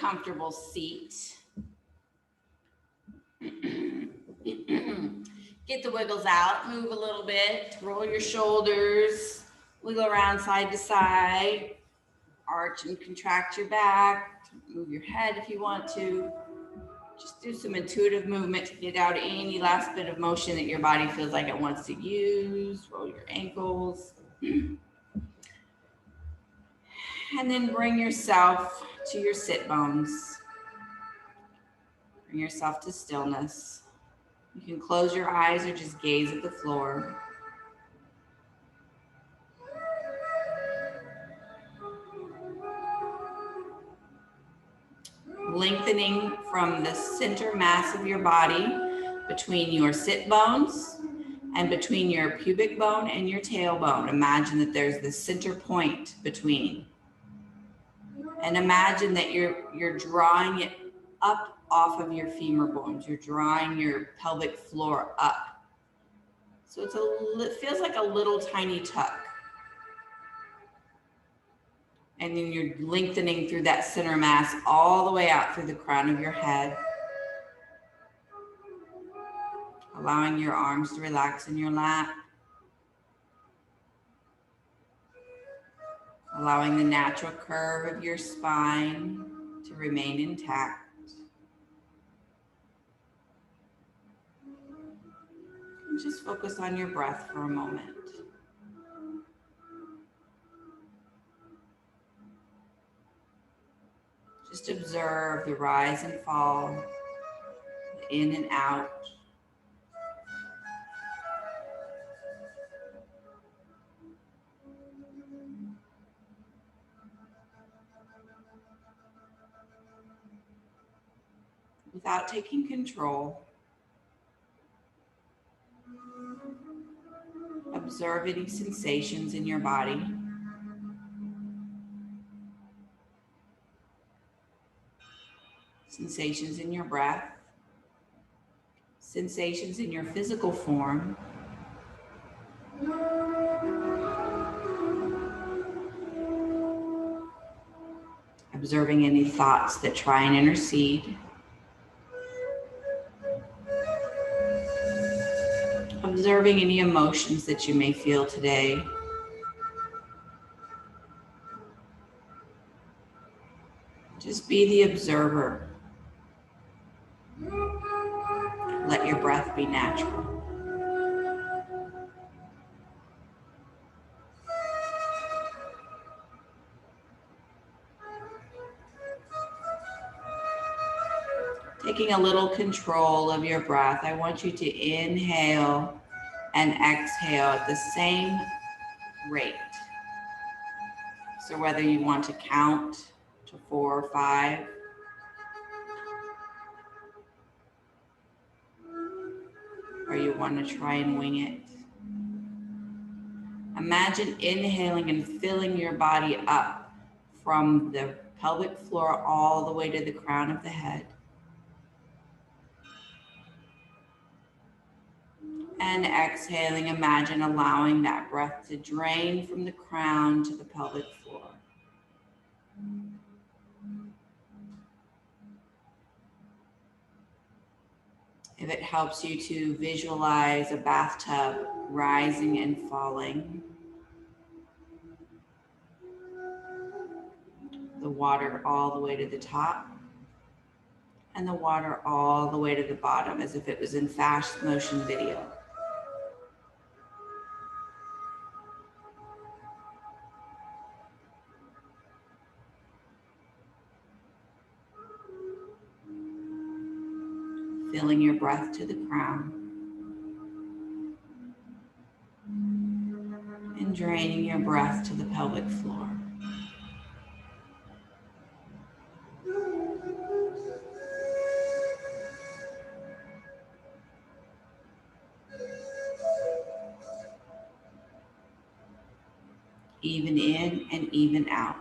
comfortable seat. Get the wiggles out, move a little bit, roll your shoulders, wiggle around side to side, arch and contract your back, move your head if you want to. Just do some intuitive movement to get out any last bit of motion that your body feels like it wants to use. Roll your ankles. And then bring yourself to your sit bones. Bring yourself to stillness. You can close your eyes or just gaze at the floor. Lengthening from the center mass of your body between your sit bones and between your pubic bone and your tailbone. Imagine that there's this center point between. And imagine that you're drawing it up off of your femur bones. You're drawing your pelvic floor up. So it feels like a little tiny tuck. And then you're lengthening through that center mass all the way out through the crown of your head. Allowing your arms to relax in your lap. Allowing the natural curve of your spine to remain intact. And just focus on your breath for a moment. Just observe the rise and fall, the in and out. Without taking control, observe any sensations in your body. Sensations in your breath, sensations in your physical form, observing any thoughts that try and intercede, observing any emotions that you may feel today. Just be the observer. Let your breath be natural. Taking a little control of your breath, I want you to inhale and exhale at the same rate. So whether you want to count to 4 or 5, or you want to try and wing it. Imagine inhaling and filling your body up from the pelvic floor all the way to the crown of the head. And exhaling, imagine allowing that breath to drain from the crown to the pelvic floor. If it helps you to visualize a bathtub rising and falling, the water all the way to the top and the water all the way to the bottom, as if it was in fast motion video. Filling your breath to the crown and draining your breath to the pelvic floor. Even in and even out.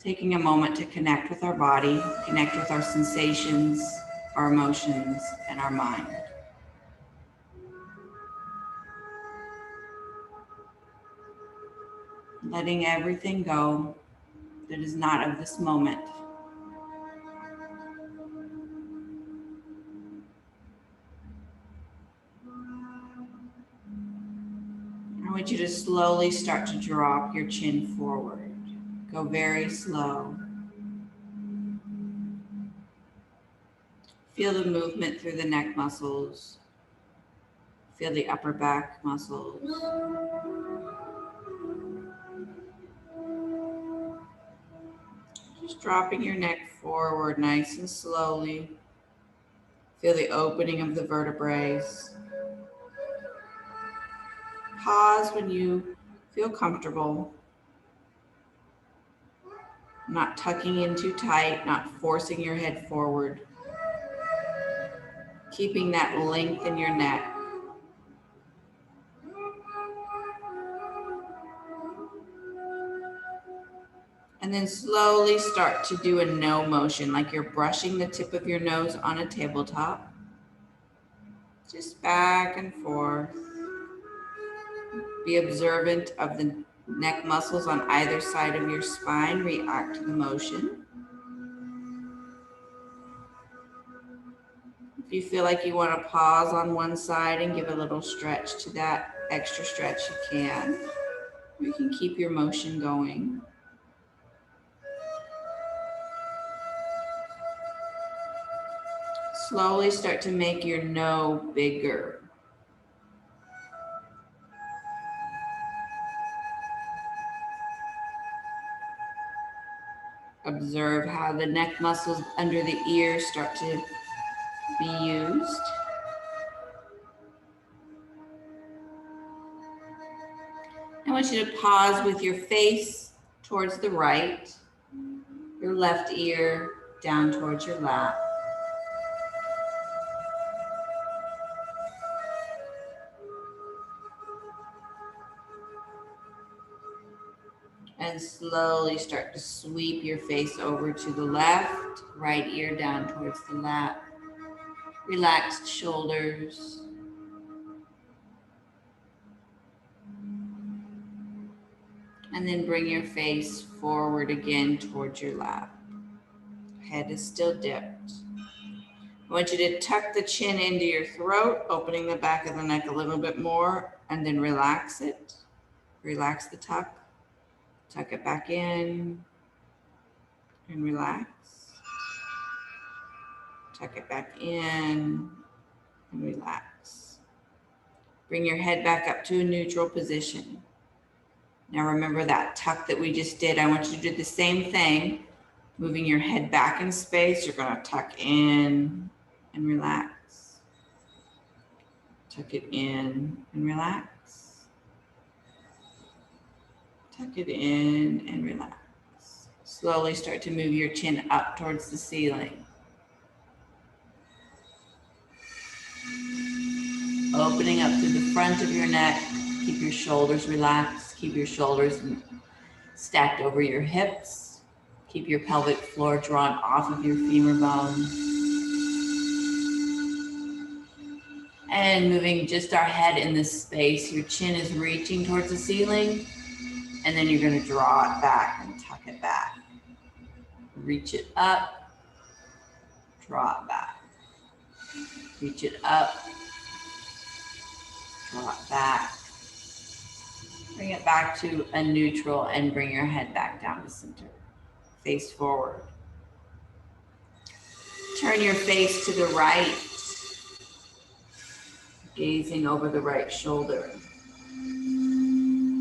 Taking a moment to connect with our body, connect with our sensations, our emotions, and our mind. Letting everything go that is not of this moment. I want you to slowly start to drop your chin forward. Go very slow. Feel the movement through the neck muscles. Feel the upper back muscles. Just dropping your neck forward nice and slowly. Feel the opening of the vertebrae. Pause when you feel comfortable. Not tucking in too tight, not forcing your head forward. Keeping that length in your neck. And then slowly start to do a no motion, like you're brushing the tip of your nose on a tabletop. Just back and forth. Be observant of the neck muscles on either side of your spine. React to the motion. If you feel like you want to pause on one side and give a little stretch to that extra stretch, you can. You can keep your motion going. Slowly start to make your no bigger. Observe how the neck muscles under the ears start to be used. I want you to pause with your face towards the right, your left ear down towards your lap. And slowly start to sweep your face over to the left, right ear down towards the lap. Relaxed shoulders. And then bring your face forward again towards your lap. Head is still dipped. I want you to tuck the chin into your throat, opening the back of the neck a little bit more, and then relax it. Relax the tuck. Tuck it back in and relax. Tuck it back in and relax. Bring your head back up to a neutral position. Now remember that tuck that we just did. I want you to do the same thing. Moving your head back in space, you're going to tuck in and relax. Tuck it in and relax. Tuck it in and relax. Slowly start to move your chin up towards the ceiling. Opening up through the front of your neck. Keep your shoulders relaxed. Keep your shoulders stacked over your hips. Keep your pelvic floor drawn off of your femur bone. And moving just our head in this space, your chin is reaching towards the ceiling, and then you're going to draw it back and tuck it back. Reach it up, draw it back. Reach it up, draw it back. Bring it back to a neutral and bring your head back down to center. Face forward. Turn your face to the right, gazing over the right shoulder.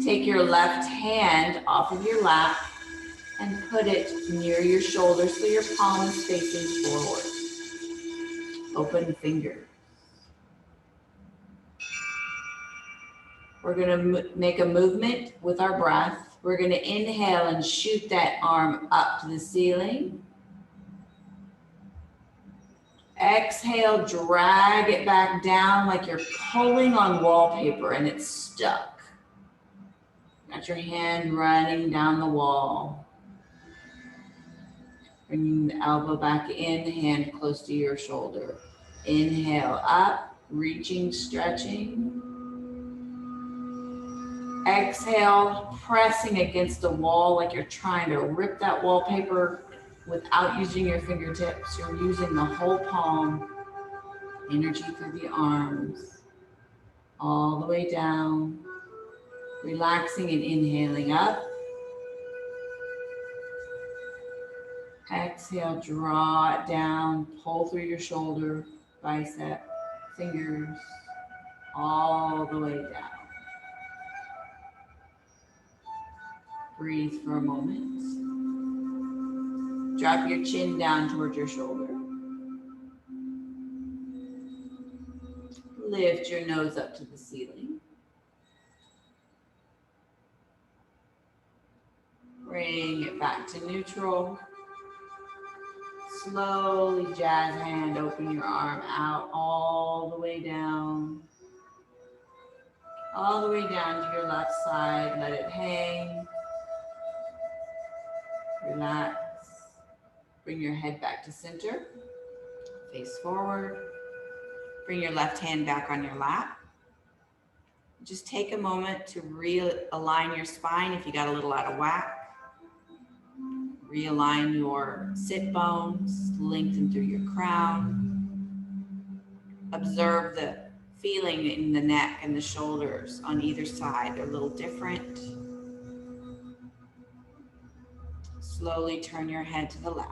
Take your left hand off of your lap and put it near your shoulder so your palm is facing forward. Open fingers. We're going to make a movement with our breath. We're going to inhale and shoot that arm up to the ceiling. Exhale, drag it back down like you're pulling on wallpaper and it's stuck. Got your hand running down the wall. Bringing the elbow back in, hand close to your shoulder. Inhale up, reaching, stretching. Exhale, pressing against the wall like you're trying to rip that wallpaper without using your fingertips. You're using the whole palm, energy through the arms, all the way down. Relaxing and inhaling up. Exhale, draw it down, pull through your shoulder, bicep, fingers, all the way down. Breathe for a moment. Drop your chin down towards your shoulder. Lift your nose up to the ceiling. Bring it back to neutral. Slowly, jazz hand, open your arm out all the way down. All the way down to your left side. Let it hang. Relax. Bring your head back to center. Face forward. Bring your left hand back on your lap. Just take a moment to realign your spine if you got a little out of whack. Realign your sit bones, lengthen through your crown. Observe the feeling in the neck and the shoulders on either side. They're a little different. Slowly turn your head to the left.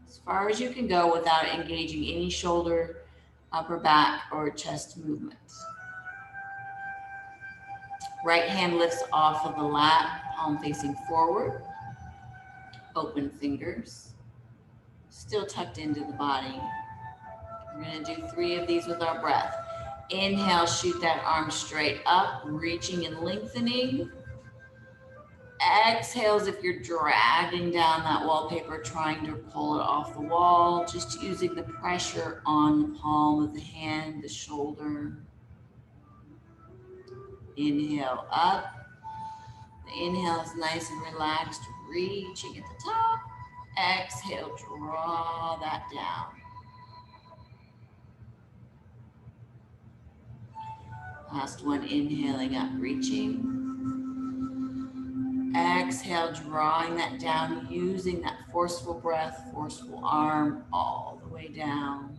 As far as you can go without engaging any shoulder, upper back, or chest movements. Right hand lifts off of the lap, palm facing forward. Open fingers, still tucked into the body. We're going to do 3 of these with our breath. Inhale, shoot that arm straight up, reaching and lengthening. Exhale as if you're dragging down that wallpaper, trying to pull it off the wall, just using the pressure on the palm of the hand, the shoulder. Inhale up. The inhale is nice and relaxed, reaching at the top. Exhale, draw that down. Last one, inhaling up, reaching. Exhale, drawing that down, using that forceful breath, forceful arm, all the way down.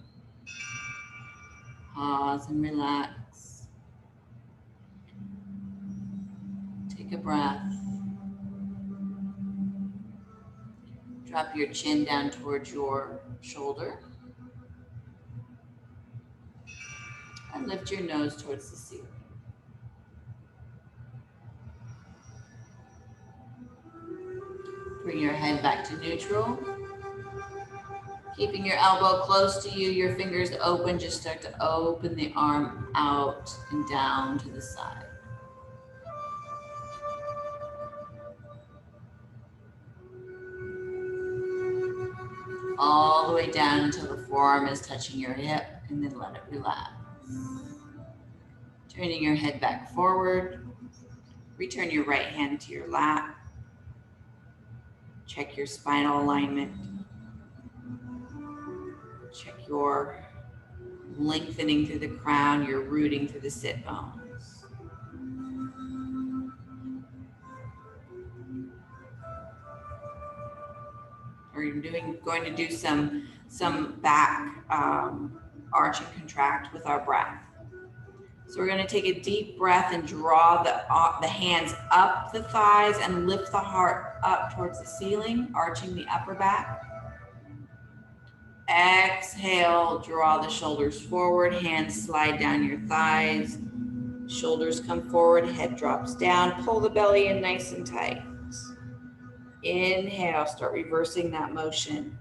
Pause and relax. Take a breath. Drop your chin down towards your shoulder. And lift your nose towards the ceiling. Bring your head back to neutral. Keeping your elbow close to you, your fingers open, just start to open the arm out and down to the side. All the way down until the forearm is touching your hip, and then let it relax. Turning your head back forward. Return your right hand to your lap. Check your spinal alignment. Check your lengthening through the crown, your rooting through the sit bones. We're going to do some back arch and contract with our breath. So we're going to take a deep breath and draw the hands up the thighs and lift the heart up towards the ceiling, arching the upper back. Exhale, draw the shoulders forward, hands slide down your thighs, shoulders come forward, head drops down, pull the belly in nice and tight. Inhale, start reversing that motion.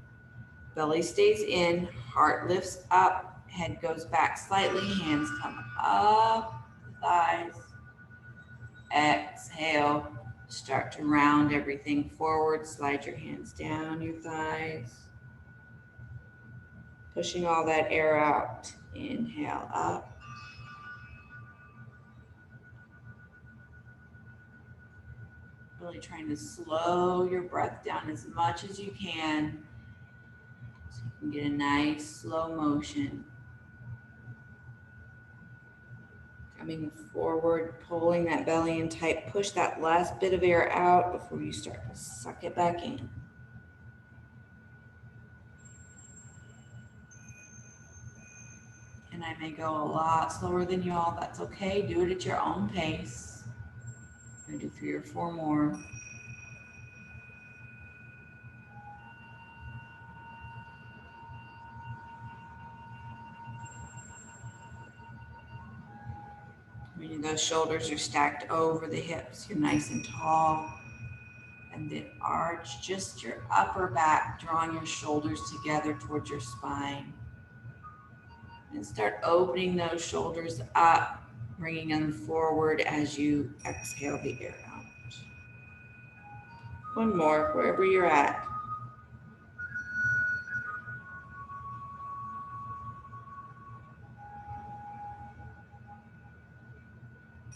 Belly stays in, heart lifts up, head goes back slightly, hands come up, thighs. Exhale, start to round everything forward, slide your hands down your thighs. Pushing all that air out. Inhale up. Really trying to slow your breath down as much as you can so you can get a nice slow motion. Coming forward, pulling that belly in tight. Push that last bit of air out before you start to suck it back in. And I may go a lot slower than you all. That's okay. Do it at your own pace. I'm gonna do 3 or 4 more. Meaning those shoulders are stacked over the hips. You're nice and tall. And then arch just your upper back, drawing your shoulders together towards your spine. And start opening those shoulders up, bringing them forward as you exhale the air out. One more, wherever you're at.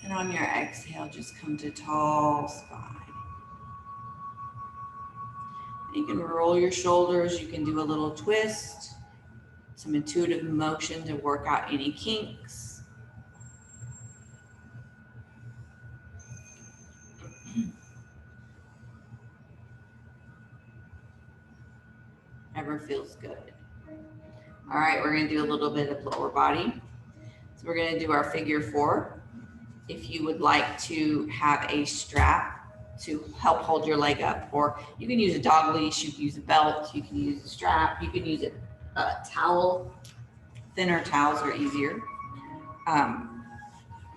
And on your exhale, just come to tall spine. You can roll your shoulders, you can do a little twist, some intuitive motion to work out any kinks. Whatever feels good. All right, we're gonna do a little bit of lower body. So we're gonna do our figure 4. If you would like to have a strap to help hold your leg up, or you can use a dog leash, you can use a belt, you can use a strap, you can use a towel. Thinner towels are easier.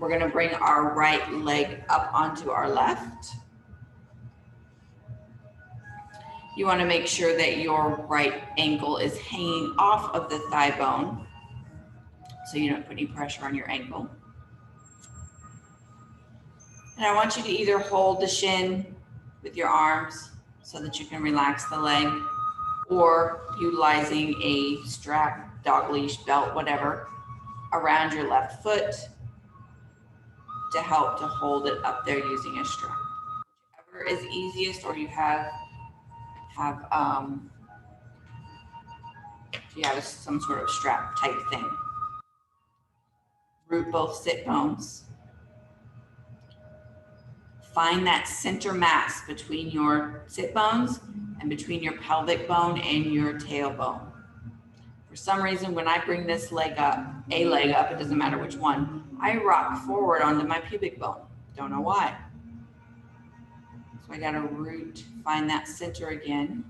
We're gonna bring our right leg up onto our left. You wanna make sure that your right ankle is hanging off of the thigh bone so you don't put any pressure on your ankle. And I want you to either hold the shin with your arms so that you can relax the leg, or utilizing a strap, dog leash, belt, whatever, around your left foot to help to hold it up there using a strap. Whichever is easiest, or you have some sort of strap type thing. Root both sit bones. Find that center mass between your sit bones and between your pelvic bone and your tailbone. For some reason, when I bring this leg up, it doesn't matter which one, I rock forward onto my pubic bone. Don't know why. So I got to root, find that center again.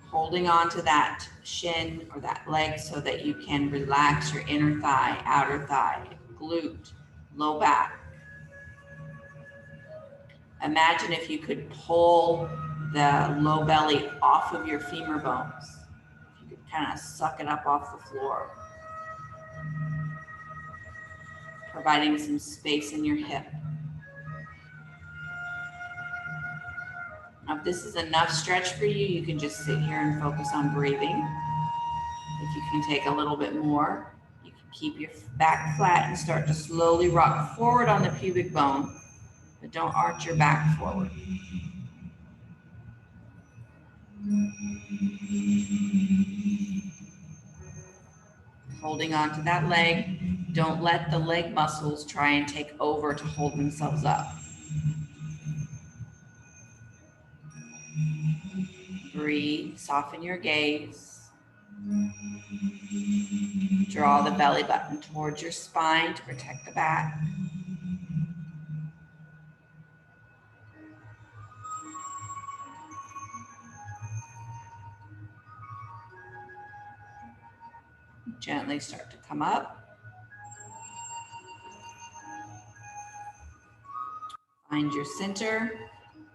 Holding on to that shin or that leg so that you can relax your inner thigh, outer thigh, glute, low back. Imagine if you could pull the low belly off of your femur bones. You could kind of suck it up off the floor, providing some space in your hip. Now, if this is enough stretch for you, you can just sit here and focus on breathing. If you can take a little bit more, you can keep your back flat and start to slowly rock forward on the pubic bone, but don't arch your back forward. Holding on to that leg. Don't let the leg muscles try and take over to hold themselves up. Breathe, soften your gaze. Draw the belly button towards your spine to protect the back. Gently start to come up. Find your center.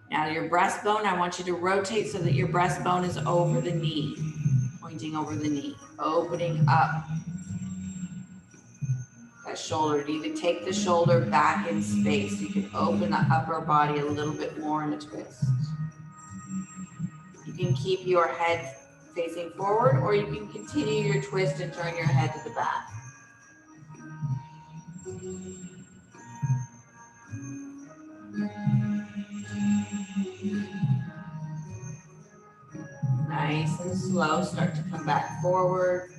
Now your breastbone, I want you to rotate so that your breastbone is over the knee, pointing over the knee, opening up that shoulder. You need to take the shoulder back in space. You can open the upper body a little bit more in a twist. You can keep your head facing forward, or you can continue your twist and turn your head to the back. slow, start to come back forward,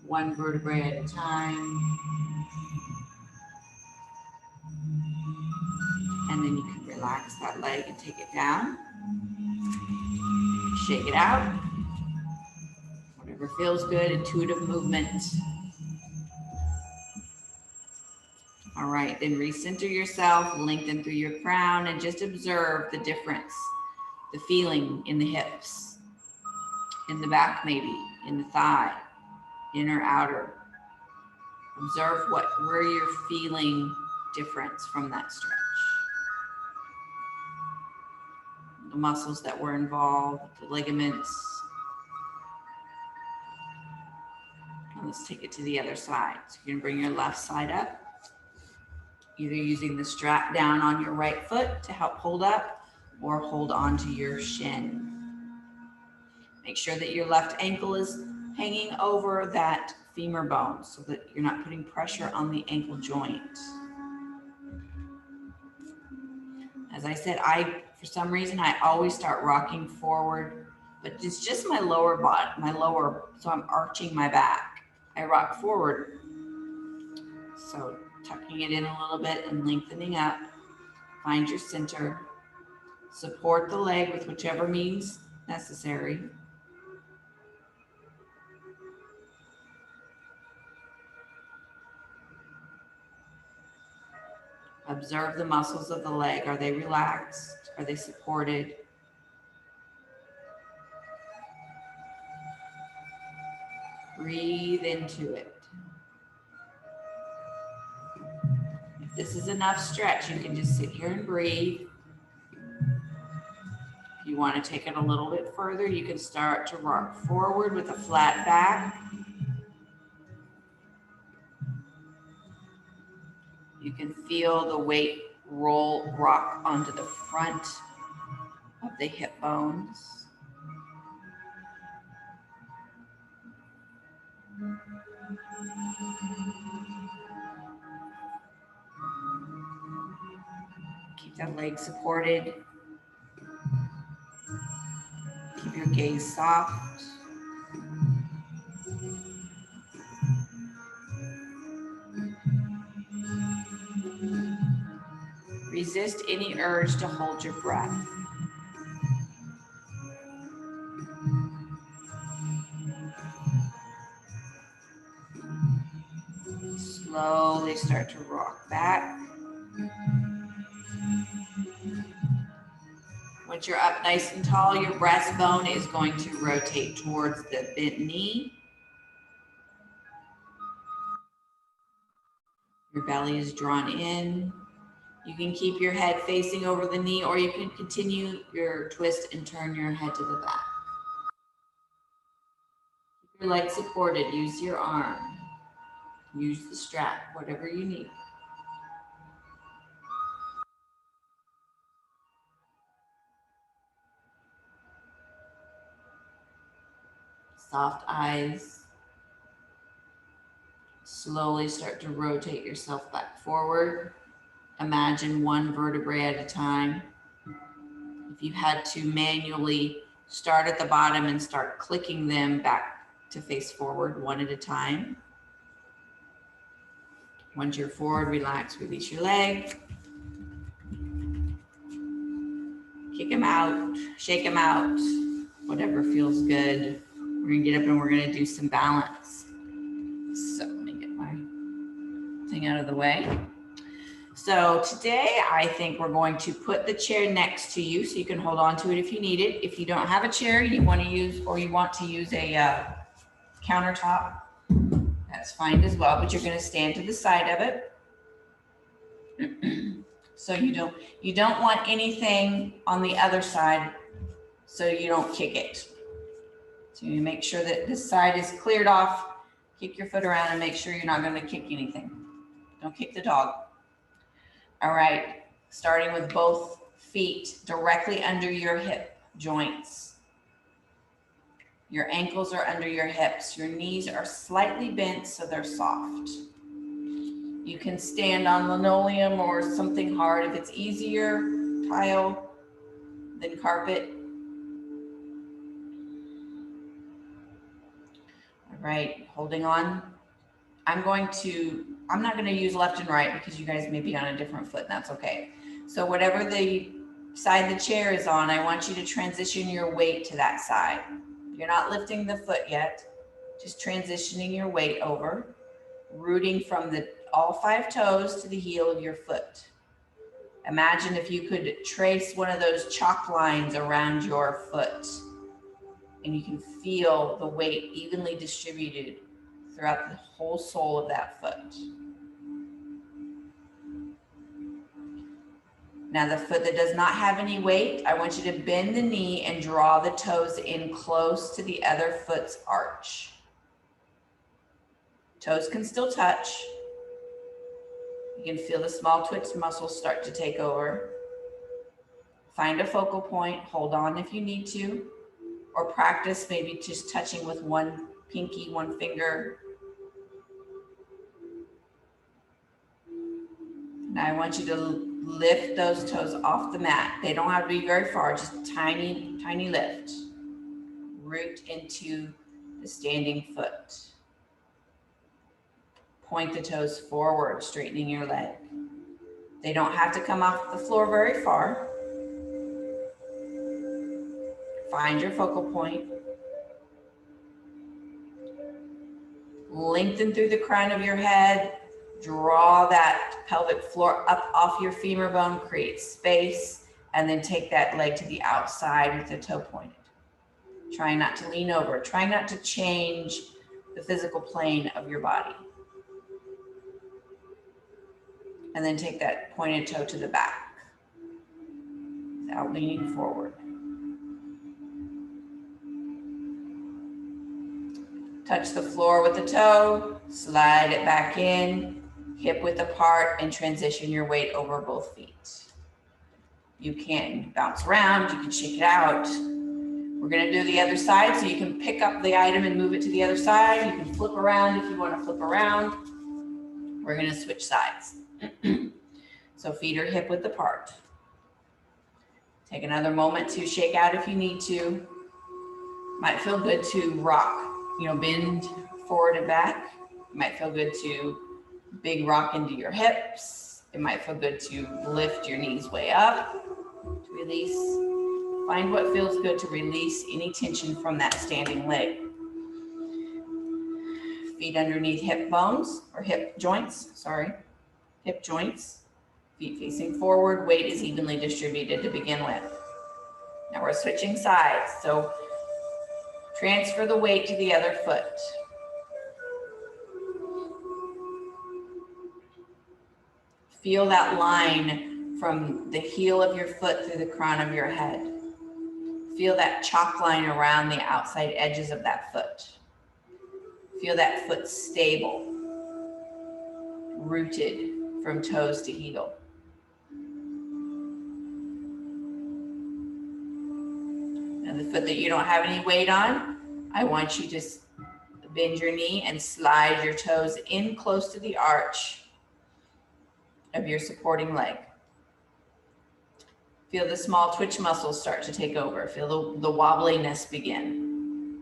one vertebrae at a time. And then you can relax that leg and take it down. Shake it out. Whatever feels good, intuitive movement. All right, then recenter yourself, lengthen through your crown, and just observe the difference, the feeling in the hips, in the back maybe, in the thigh, inner, outer. Observe where you're feeling difference from that stretch. The muscles that were involved, the ligaments. And let's take it to the other side. So you're gonna bring your left side up, either using the strap down on your right foot to help hold up or hold on to your shin. Make sure that your left ankle is hanging over that femur bone so that you're not putting pressure on the ankle joint. As I said, for some reason, I always start rocking forward, but it's just my lower body, so I'm arching my back. I rock forward. So tucking it in a little bit and lengthening up. Find your center. Support the leg with whichever means necessary. Observe the muscles of the leg. Are they relaxed? Are they supported? Breathe into it. If this is enough stretch, you can just sit here and breathe. If you want to take it a little bit further, you can start to rock forward with a flat back. You can feel the weight rock onto the front of the hip bones. Keep that leg supported. Keep your gaze soft. Resist any urge to hold your breath. Slowly start to rock back. Once you're up nice and tall, your breastbone is going to rotate towards the bent knee. Your belly is drawn in. You can keep your head facing over the knee, or you can continue your twist and turn your head to the back. Keep your leg supported. Use your arm. Use the strap, whatever you need. Soft eyes. Slowly start to rotate yourself back forward. Imagine one vertebrae at a time. If you had to manually start at the bottom and start clicking them back to face forward one at a time. Once you're forward, relax, release your leg. Kick them out, shake them out, whatever feels good. We're gonna get up and we're gonna do some balance. So let me get my thing out of the way. So today I think we're going to put the chair next to you so you can hold on to it if you need it. If you don't have a chair you want to use, or you want to use a countertop, that's fine as well, but you're going to stand to the side of it. So you don't want anything on the other side so you don't kick it. So you make sure that this side is cleared off. Kick your foot around and make sure you're not going to kick anything. Don't kick the dog. All right, starting with both feet directly under your hip joints. Your ankles are under your hips. Your knees are slightly bent so they're soft. You can stand on linoleum or something hard if it's easier, tile, than carpet. right, holding on. I'm not going to use left and right because you guys may be on a different foot, and that's okay. So whatever the side the chair is on, I want you to transition your weight to that side. You're not lifting the foot yet, just transitioning your weight over, rooting from all 5 toes to the heel of your foot. Imagine if you could trace one of those chalk lines around your foot, and you can feel the weight evenly distributed throughout the whole sole of that foot. Now the foot that does not have any weight, I want you to bend the knee and draw the toes in close to the other foot's arch. Toes can still touch. You can feel the small twitch muscles start to take over. Find a focal point, hold on if you need to, or practice maybe just touching with one pinky, one finger. Now I want you to lift those toes off the mat. They don't have to be very far, just tiny, tiny lift. Root into the standing foot. Point the toes forward, straightening your leg. They don't have to come off the floor very far. Find your focal point. Lengthen through the crown of your head. Draw that pelvic floor up off your femur bone, create space, and then take that leg to the outside with the toe pointed. Try not to lean over. Try not to change the physical plane of your body. And then take that pointed toe to the back without leaning forward. Touch the floor with the toe, slide it back in, hip width apart, and transition your weight over both feet. You can bounce around, you can shake it out. We're gonna do the other side, so you can pick up the item and move it to the other side. You can flip around if you wanna flip around. We're gonna switch sides. So feet are hip width apart. Take another moment to shake out if you need to. Might feel good to rock, bend forward and back. It might feel good to big rock into your hips. It might feel good to lift your knees way up, to release. Find what feels good to release any tension from that standing leg. Feet underneath hip bones, or hip joints, hip joints. Feet facing forward, weight is evenly distributed to begin with. Now we're switching sides, so transfer the weight to the other foot. Feel that line from the heel of your foot through the crown of your head. Feel that chalk line around the outside edges of that foot. Feel that foot stable, rooted from toes to heel. Now the foot that you don't have any weight on, I want you to bend your knee and slide your toes in close to the arch of your supporting leg. Feel the small twitch muscles start to take over. Feel the wobbliness begin.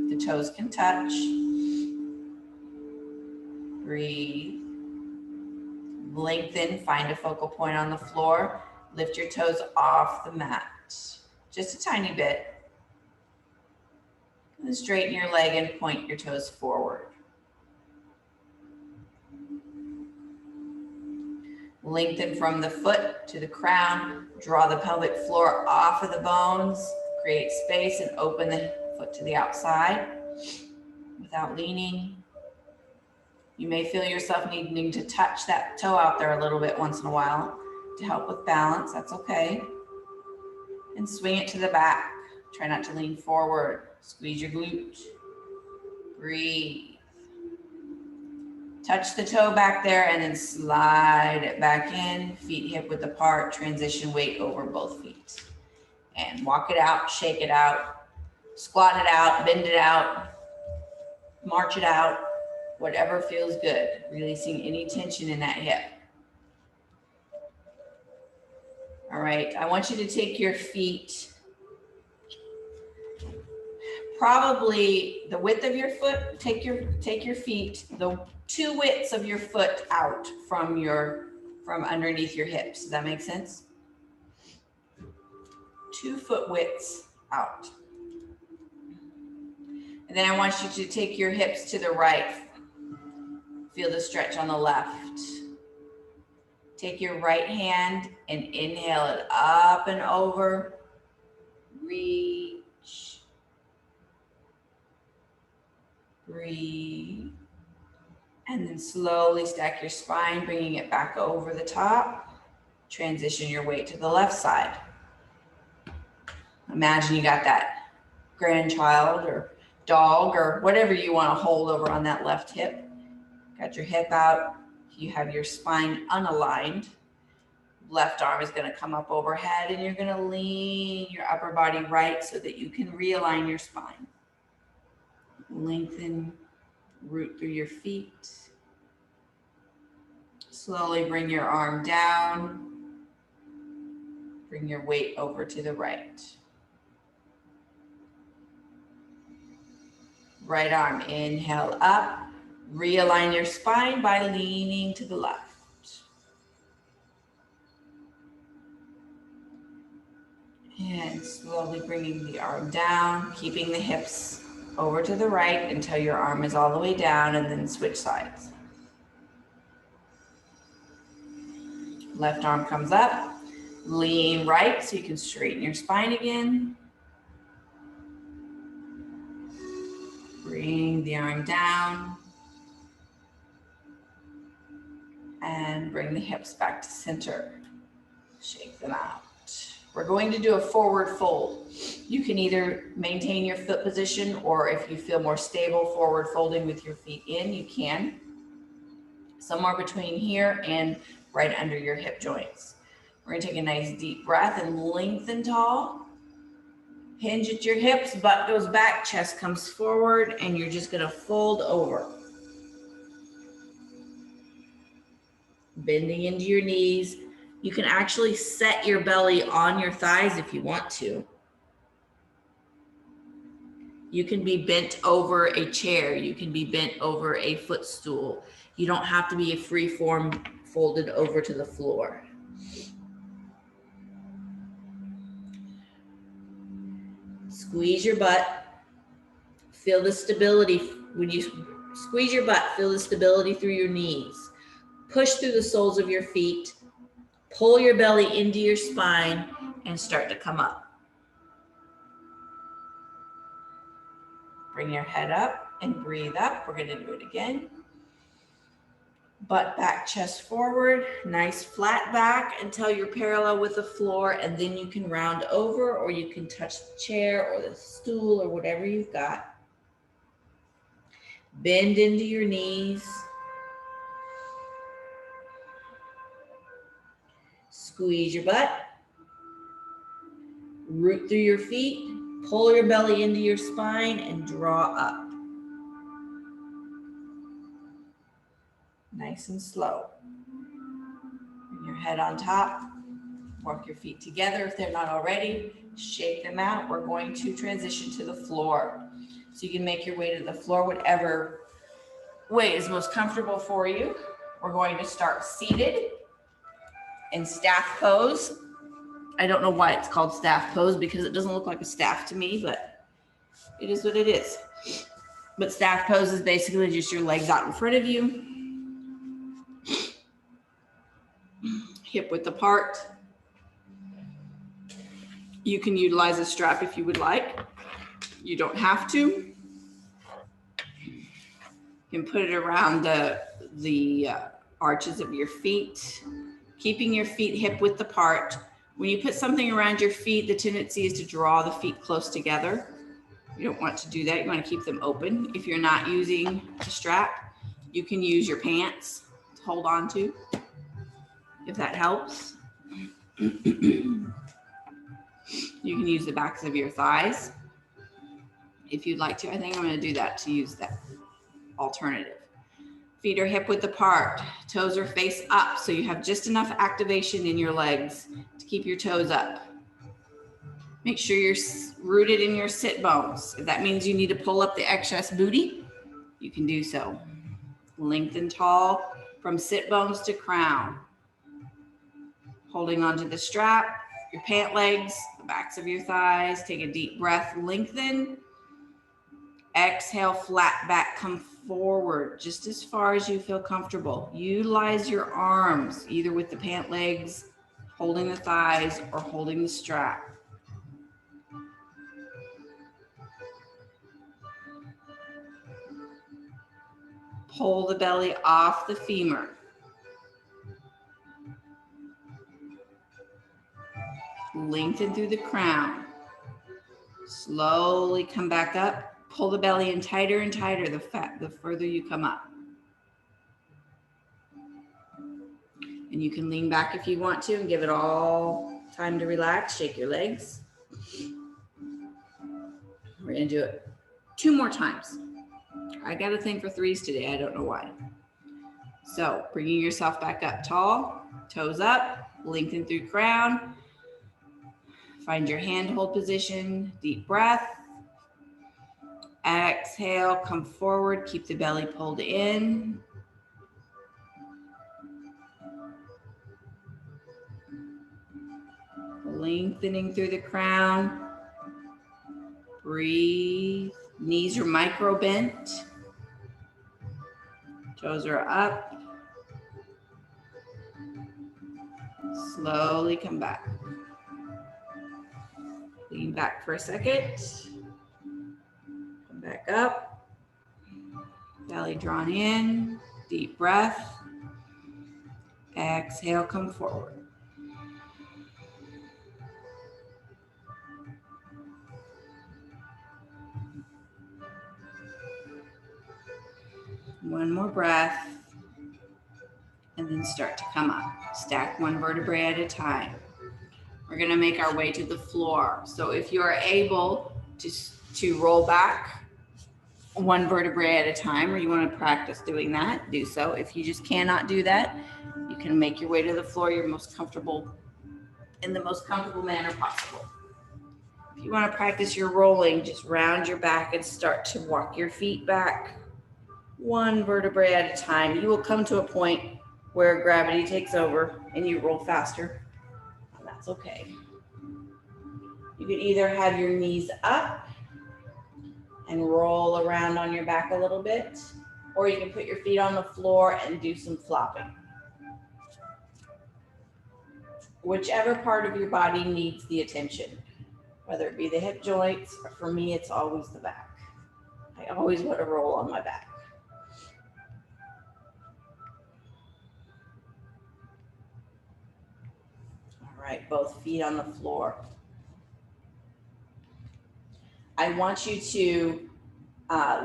The toes can touch. Breathe. Lengthen, find a focal point on the floor. Lift your toes off the mat, just a tiny bit. And straighten your leg and point your toes forward. Lengthen from the foot to the crown. Draw the pelvic floor off of the bones. Create space and open the foot to the outside without leaning. You may feel yourself needing to touch that toe out there a little bit once in a while to help with balance. That's okay. And swing it to the back. Try not to lean forward. Squeeze your glute. Breathe. Touch the toe back there and then slide it back in. Feet hip width apart. Transition weight over both feet. And walk it out, shake it out, squat it out, bend it out, march it out. Whatever feels good. Releasing any tension in that hip. All right, I want you to take your feet, probably the width of your foot, take your feet, the 2 widths of your foot out from underneath your hips. Does that make sense? 2 foot widths out. And then I want you to take your hips to the right. Feel the stretch on the left. Take your right hand and inhale it up and over. Reach. Breathe. And then slowly stack your spine, bringing it back over the top. Transition your weight to the left side. Imagine you got that grandchild or dog or whatever you want to hold over on that left hip. Got your hip out. You have your spine unaligned. Left arm is going to come up overhead and you're going to lean your upper body right so that you can realign your spine. Lengthen, root through your feet. Slowly bring your arm down. Bring your weight over to the right. Right arm, inhale up. Realign your spine by leaning to the left. And slowly bringing the arm down, keeping the hips over to the right until your arm is all the way down, and then switch sides. Left arm comes up, lean right so you can straighten your spine again. Bring the arm down. And bring the hips back to center. Shake them out. We're going to do a forward fold. You can either maintain your foot position, or if you feel more stable forward folding with your feet in, you can. Somewhere between here and right under your hip joints. We're going to take a nice deep breath and lengthen tall. Hinge at your hips, butt goes back, chest comes forward, and you're just going to fold over. Bending into your knees. You can actually set your belly on your thighs if you want to. You can be bent over a chair. You can be bent over a footstool. You don't have to be a free form folded over to the floor. Squeeze your butt. Feel the stability. When you squeeze your butt, feel the stability through your knees. Push through the soles of your feet. Pull your belly into your spine and start to come up. Bring your head up and breathe up. We're going to do it again. Butt back, chest forward. Nice flat back until you're parallel with the floor, and then you can round over, or you can touch the chair or the stool or whatever you've got. Bend into your knees. Squeeze your butt. Root through your feet. Pull your belly into your spine and draw up. Nice and slow. Bring your head on top. Walk your feet together if they're not already. Shake them out. We're going to transition to the floor. So you can make your way to the floor, whatever way is most comfortable for you. We're going to start seated in staff pose. I don't know why it's called staff pose, because it doesn't look like a staff to me, but it is what it is. But staff pose is basically just your legs out in front of you. Hip width apart. You can utilize a strap if you would like. You don't have to. You can put it around the arches of your feet, keeping your feet hip width apart. When you put something around your feet, the tendency is to draw the feet close together. You don't want to do that. You want to keep them open. If you're not using a strap, you can use your pants to hold on to, if that helps. You can use the backs of your thighs if you'd like to. I think I'm going to do that to use that alternative. Feet are hip width apart. Toes are face up, so you have just enough activation in your legs to keep your toes up. Make sure you're rooted in your sit bones. If that means you need to pull up the excess booty, you can do so. Lengthen tall from sit bones to crown. Holding onto the strap, your pant legs, the backs of your thighs. Take a deep breath, lengthen. Exhale, flat back, come forward just as far as you feel comfortable. Utilize your arms, either with the pant legs, holding the thighs, or holding the strap. Pull the belly off the femur. Lengthen through the crown. Slowly come back up. Pull the belly in tighter and tighter the further you come up. And you can lean back if you want to and give it all time to relax. Shake your legs. We're going to do it 2 more times. I got a thing for 3s today. I don't know why. So bringing yourself back up tall, toes up, lengthen through crown. Find your hand hold position, deep breath. Exhale, come forward, keep the belly pulled in. Lengthening through the crown. Breathe. Knees are micro bent. Toes are up. Slowly come back. Lean back for a second. Come back up. Belly drawn in. Deep breath. Exhale, come forward. One more breath. And then start to come up. Stack 1 vertebrae at a time. We're going to make our way to the floor. So if you are able to roll back 1 vertebrae at a time, or you want to practice doing that, do so. If you just cannot do that, you can make your way to the floor in the most comfortable manner possible. If you want to practice your rolling, just round your back and start to walk your feet back 1 vertebrae at a time. You will come to a point where gravity takes over and you roll faster. And that's okay. You can either have your knees up and roll around on your back a little bit, or you can put your feet on the floor and do some flopping. Whichever part of your body needs the attention, whether it be the hip joints, or for me, it's always the back. I always want to roll on my back. All right, both feet on the floor. I want you to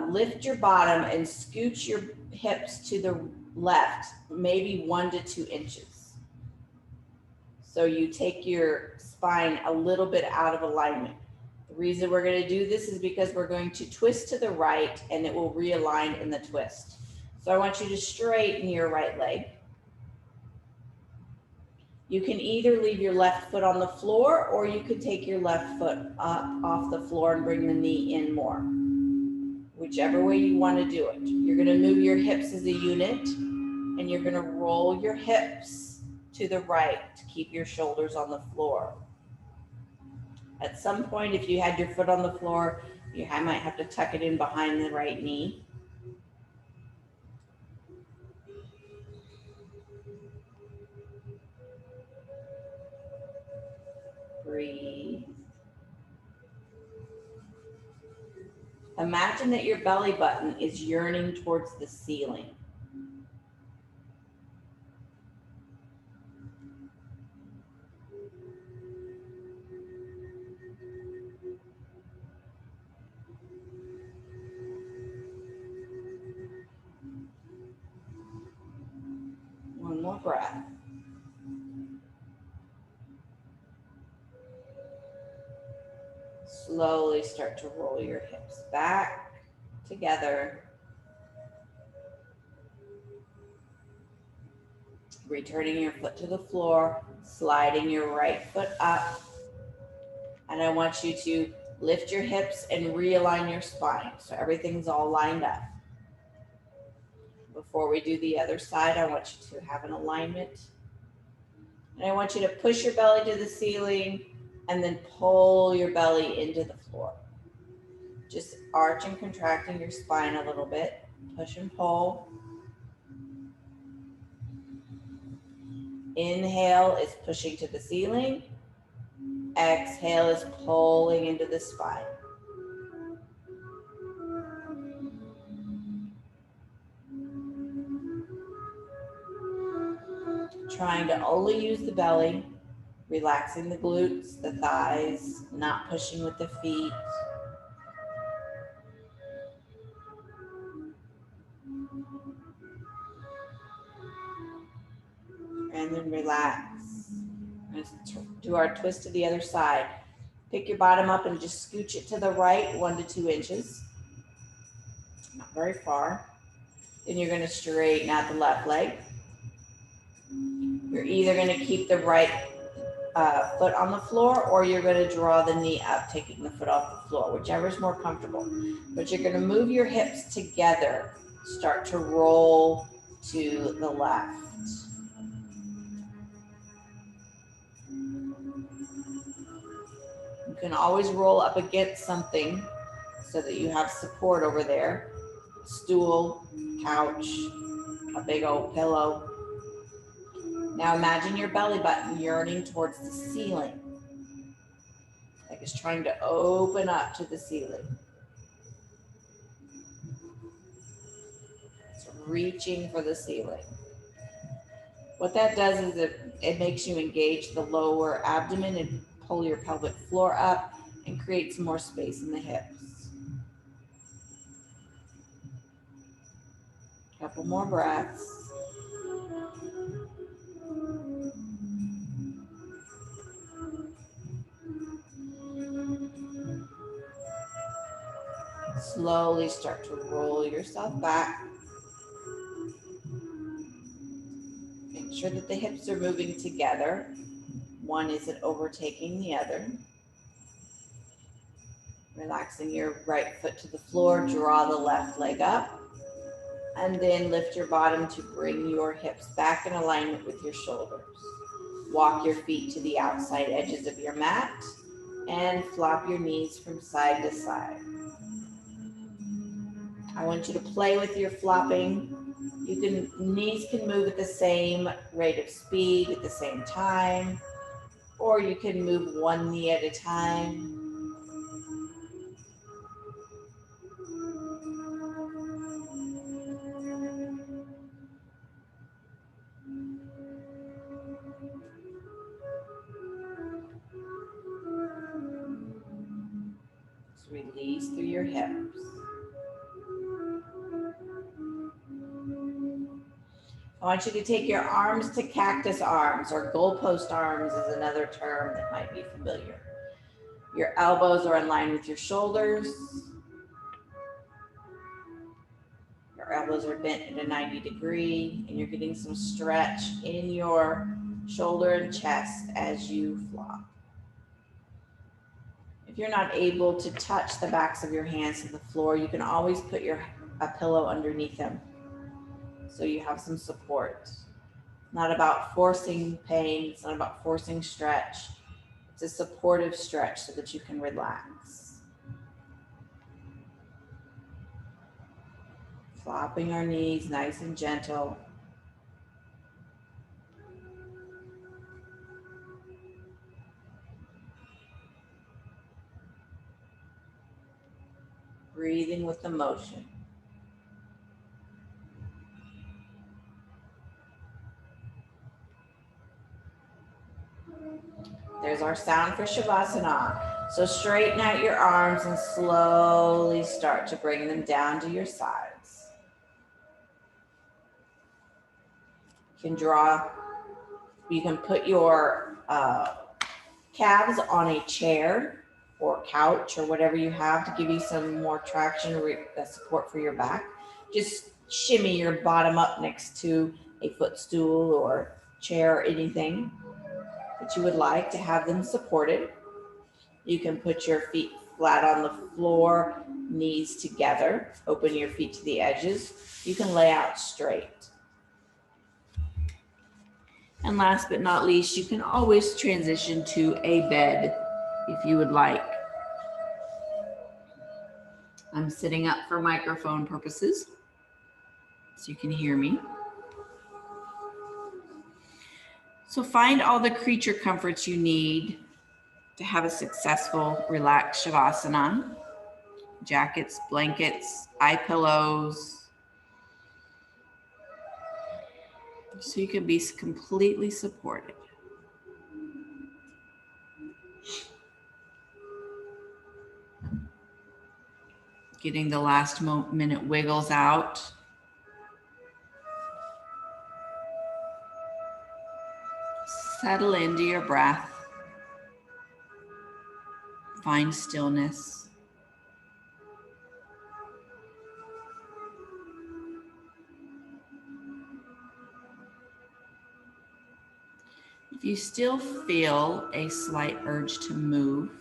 lift your bottom and scooch your hips to the left, maybe 1 to 2 inches. So you take your spine a little bit out of alignment. The reason we're going to do this is because we're going to twist to the right and it will realign in the twist. So I want you to straighten your right leg. You can either leave your left foot on the floor, or you could take your left foot up off the floor and bring the knee in more. Whichever way you want to do it. You're going to move your hips as a unit, and you're going to roll your hips to the right to keep your shoulders on the floor. At some point, if you had your foot on the floor, you might have to tuck it in behind the right knee. Breathe. Imagine that your belly button is yearning towards the ceiling. One more breath. Slowly start to roll your hips back together. Returning your foot to the floor, sliding your right foot up, And I want you to lift your hips and realign your spine so everything's all lined up. Before we do the other side, I want you to have an alignment. And I want you to push your belly to the ceiling and then pull your belly into the floor. Just arch and contracting your spine a little bit. Push and pull. Inhale is pushing to the ceiling. Exhale is pulling into the spine. Trying to only use the belly, relaxing the glutes, the thighs, not pushing with the feet. And then relax. Let's do our twist to the other side. Pick your bottom up and just scooch it to the right, 1 to 2 inches. Not very far. Then you're going to straighten out the left leg. You're either going to keep the right foot on the floor, or you're going to draw the knee up, taking the foot off the floor, whichever is more comfortable. But you're going to move your hips together. Start to roll to the left. You can always roll up against something so that you have support over there. Stool, couch, a big old pillow. Now imagine your belly button yearning towards the ceiling. Like it's trying to open up to the ceiling. It's reaching for the ceiling. What that does is it makes you engage the lower abdomen and pull your pelvic floor up and create some more space in the hips. Couple more breaths. Slowly start to roll yourself back. Make sure that the hips are moving together. One isn't overtaking the other. Relaxing your right foot to the floor, draw the left leg up, and then lift your bottom to bring your hips back in alignment with your shoulders. Walk your feet to the outside edges of your mat and flop your knees from side to side. I want you to play with your flopping. Knees can move at the same rate of speed at the same time, or you can move one knee at a time. Just release through your hips. I want you to take your arms to cactus arms, or goalpost arms is another term that might be familiar. Your elbows are in line with your shoulders. Your elbows are bent at a 90 degree, and you're getting some stretch in your shoulder and chest as you flop. If you're not able to touch the backs of your hands to the floor, you can always put a pillow underneath them, so you have some support. Not about forcing pain, it's not about forcing stretch. It's a supportive stretch so that you can relax. Flopping our knees nice and gentle. Breathing with the motion. There's our sound for Shavasana. So straighten out your arms and slowly start to bring them down to your sides. You can put your calves on a chair or couch or whatever you have to give you some more traction or support for your back. Just shimmy your bottom up next to a footstool or chair or anything that you would like to have them supported. You can put your feet flat on the floor, knees together, open your feet to the edges. You can lay out straight. And last but not least, you can always transition to a bed if you would like. I'm sitting up for microphone purposes, so you can hear me. So find all the creature comforts you need to have a successful relaxed shavasana. Jackets, blankets, eye pillows, so you can be completely supported. Getting the last minute wiggles out. Settle into your breath. Find stillness. If you still feel a slight urge to move,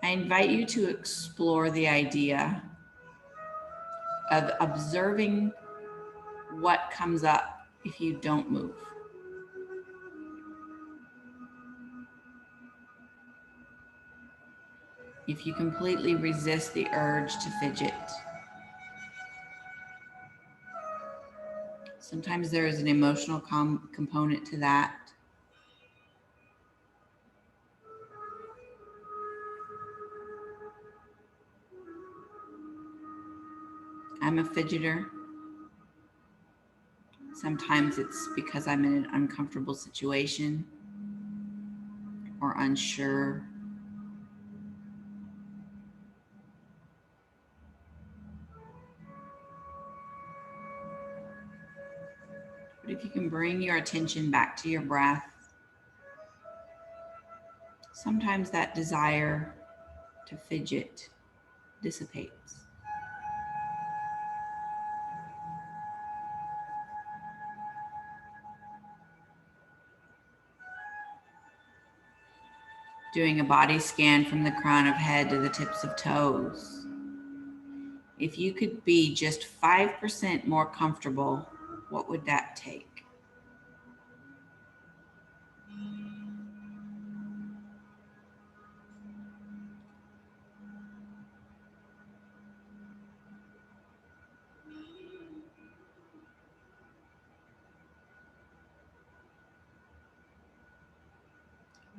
I invite you to explore the idea of observing what comes up if you don't move. If you completely resist the urge to fidget. Sometimes there is an emotional component to that. I'm a fidgeter. Sometimes it's because I'm in an uncomfortable situation or unsure. But if you can bring your attention back to your breath, sometimes that desire to fidget dissipates. Doing a body scan from the crown of head to the tips of toes. If you could be just 5% more comfortable, what would that take?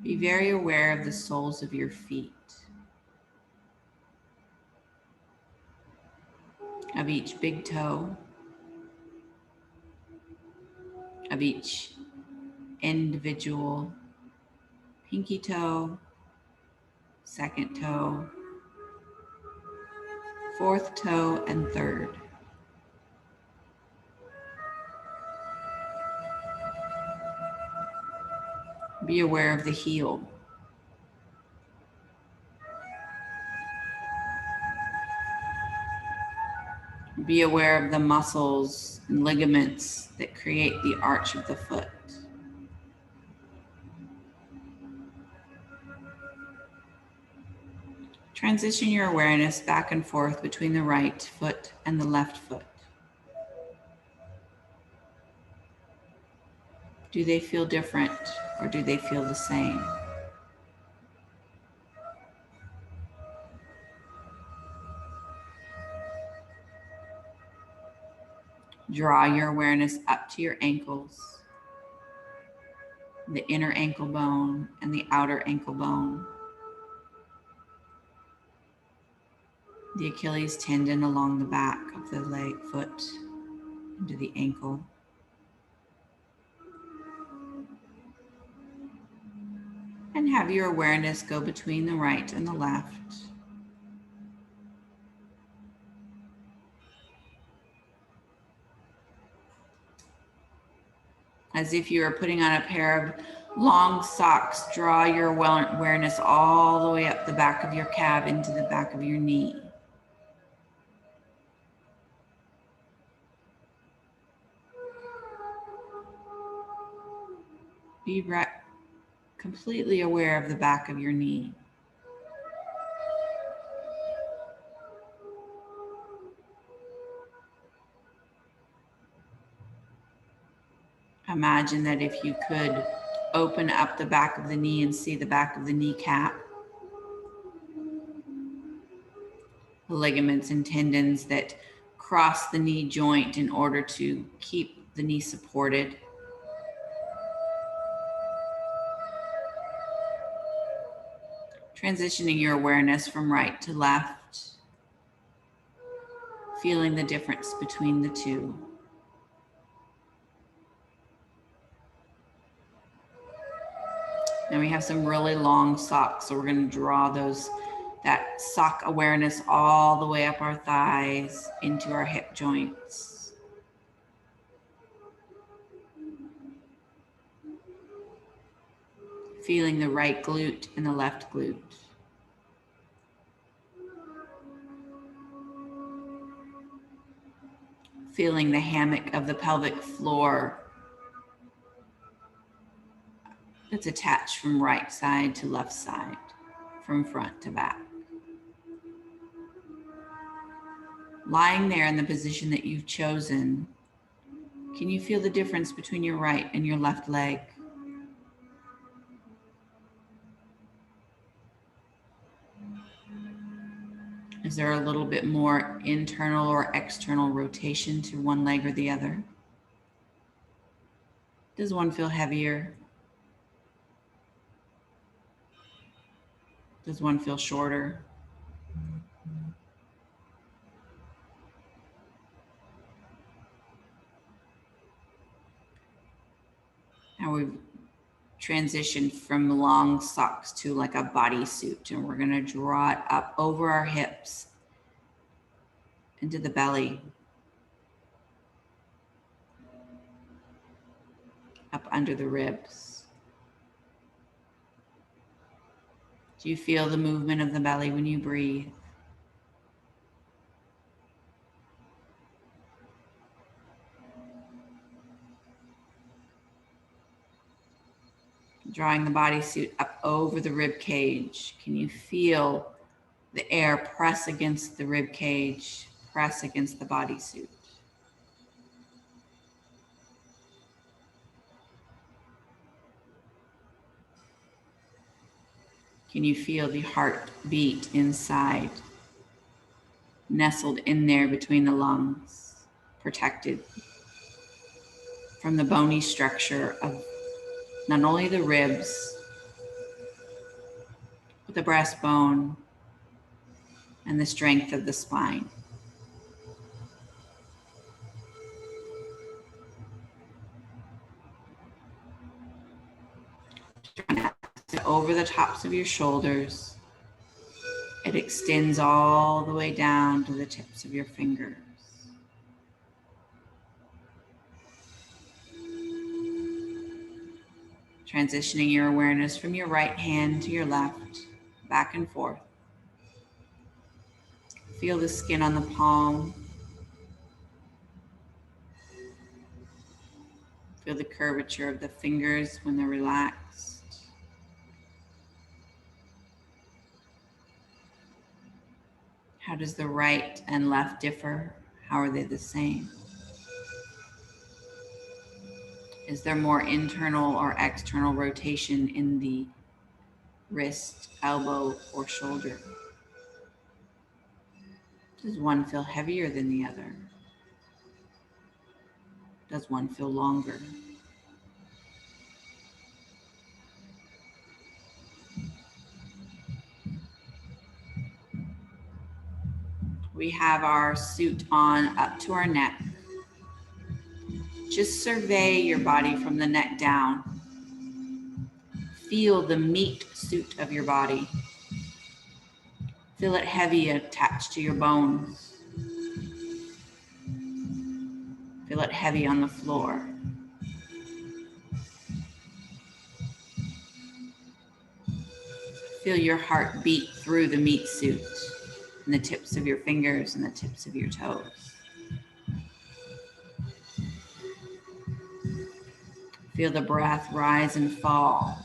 Be very aware of the soles of your feet, of each big toe, of each individual pinky toe, second toe, fourth toe, and third. Be aware of the heel. Be aware of the muscles and ligaments that create the arch of the foot. Transition your awareness back and forth between the right foot and the left foot. Do they feel different or do they feel the same? Draw your awareness up to your ankles, the inner ankle bone and the outer ankle bone, the Achilles tendon along the back of the leg, foot, into the ankle. And have your awareness go between the right and the left. As if you were putting on a pair of long socks, draw your awareness all the way up the back of your calf into the back of your knee. Be completely aware of the back of your knee. Imagine that if you could open up the back of the knee and see the back of the kneecap, the ligaments and tendons that cross the knee joint in order to keep the knee supported. Transitioning your awareness from right to left, feeling the difference between the two. Now we have some really long socks, so we're going to draw that sock awareness all the way up our thighs into our hip joints. Feeling the right glute and the left glute. Feeling the hammock of the pelvic floor that's attached from right side to left side, from front to back. Lying there in the position that you've chosen, can you feel the difference between your right and your left leg? Is there a little bit more internal or external rotation to one leg or the other? Does one feel heavier? Does one feel shorter? Now we've transitioned from long socks to like a bodysuit, and we're going to draw it up over our hips into the belly, up under the ribs. Do you feel the movement of the belly when you breathe? Drawing the bodysuit up over the rib cage. Can you feel the air press against the rib cage, press against the bodysuit? Can you feel the heartbeat inside, nestled in there between the lungs, protected from the bony structure of not only the ribs, but the breastbone and the strength of the spine? Over the tops of your shoulders, it extends all the way down to the tips of your fingers. Transitioning your awareness from your right hand to your left, back and forth. Feel the skin on the palm. Feel the curvature of the fingers when they're relaxed. How does the right and left differ? How are they the same? Is there more internal or external rotation in the wrist, elbow, or shoulder? Does one feel heavier than the other? Does one feel longer? We have our suit on up to our neck. Just survey your body from the neck down. Feel the meat suit of your body. Feel it heavy attached to your bones. Feel it heavy on the floor. Feel your heart beat through the meat suit and the tips of your fingers and the tips of your toes. Feel the breath rise and fall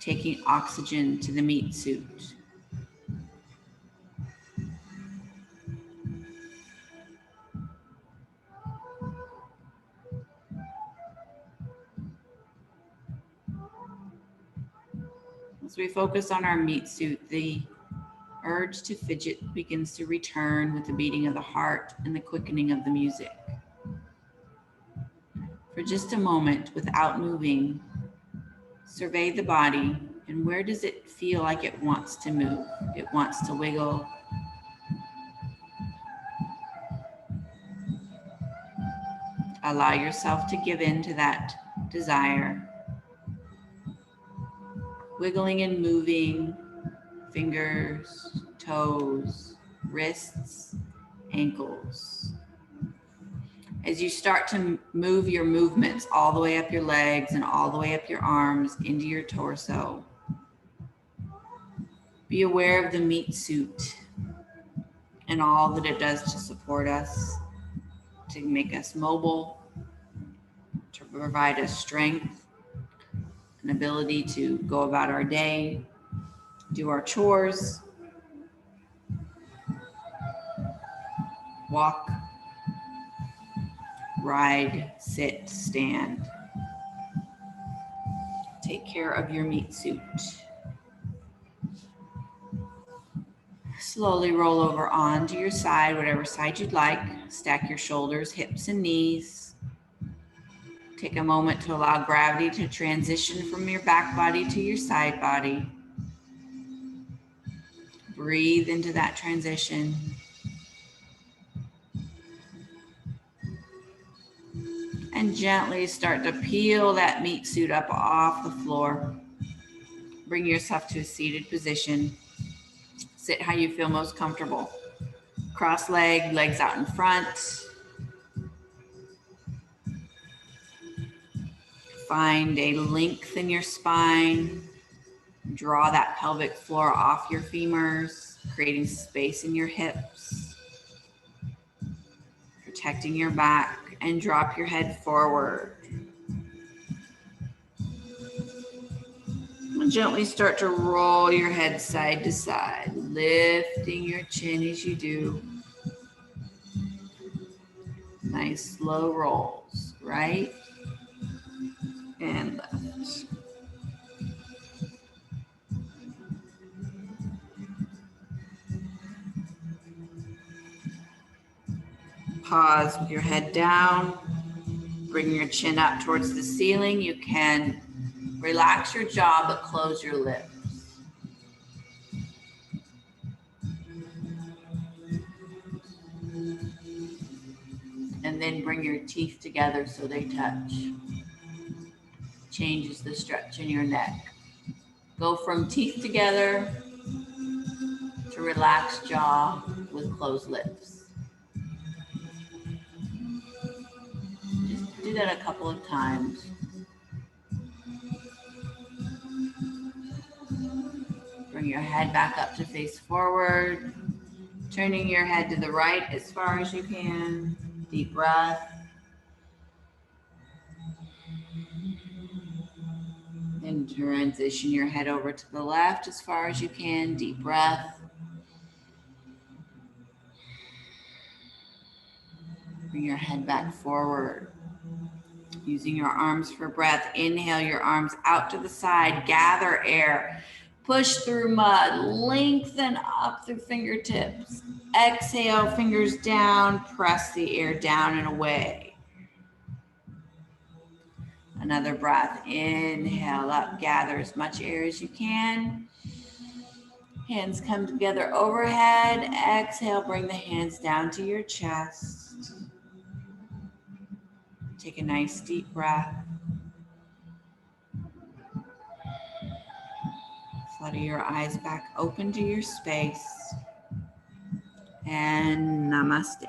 taking oxygen to the meat suit. As we focus on our meat suit, the urge to fidget begins to return with the beating of the heart and the quickening of the music. For just a moment, without moving, survey the body, and where does it feel like it wants to move? It wants to wiggle. Allow yourself to give in to that desire. Wiggling and moving, fingers, toes, wrists, ankles. As you start to move your movements all the way up your legs and all the way up your arms into your torso, be aware of the meat suit and all that it does to support us, to make us mobile, to provide us strength, an ability to go about our day, do our chores, walk, ride, sit, stand. Take care of your meat suit. Slowly roll over onto your side, whatever side you'd like. Stack your shoulders, hips, and knees. Take a moment to allow gravity to transition from your back body to your side body. Breathe into that transition. And gently start to peel that meat suit up off the floor. Bring yourself to a seated position. Sit how you feel most comfortable. Cross leg, legs out in front. Find a length in your spine. Draw that pelvic floor off your femurs, creating space in your hips, protecting your back, and drop your head forward. And gently start to roll your head side to side, lifting your chin as you do. Nice slow rolls, right and left. Pause with your head down. Bring your chin up towards the ceiling. You can relax your jaw, but close your lips. And then bring your teeth together so they touch. Changes the stretch in your neck. Go from teeth together to relaxed jaw with closed lips. Just do that a couple of times. Bring your head back up to face forward. Turning your head to the right as far as you can. Deep breath. And transition your head over to the left as far as you can. Deep breath. Bring your head back forward. Using your arms for breath. Inhale your arms out to the side. Gather air. Push through mud. Lengthen up through fingertips. Exhale, fingers down. Press the air down and away. Another breath. Inhale up. Gather as much air as you can. Hands come together overhead. Exhale, bring the hands down to your chest. Take a nice deep breath. Flutter your eyes back open to your space. And namaste.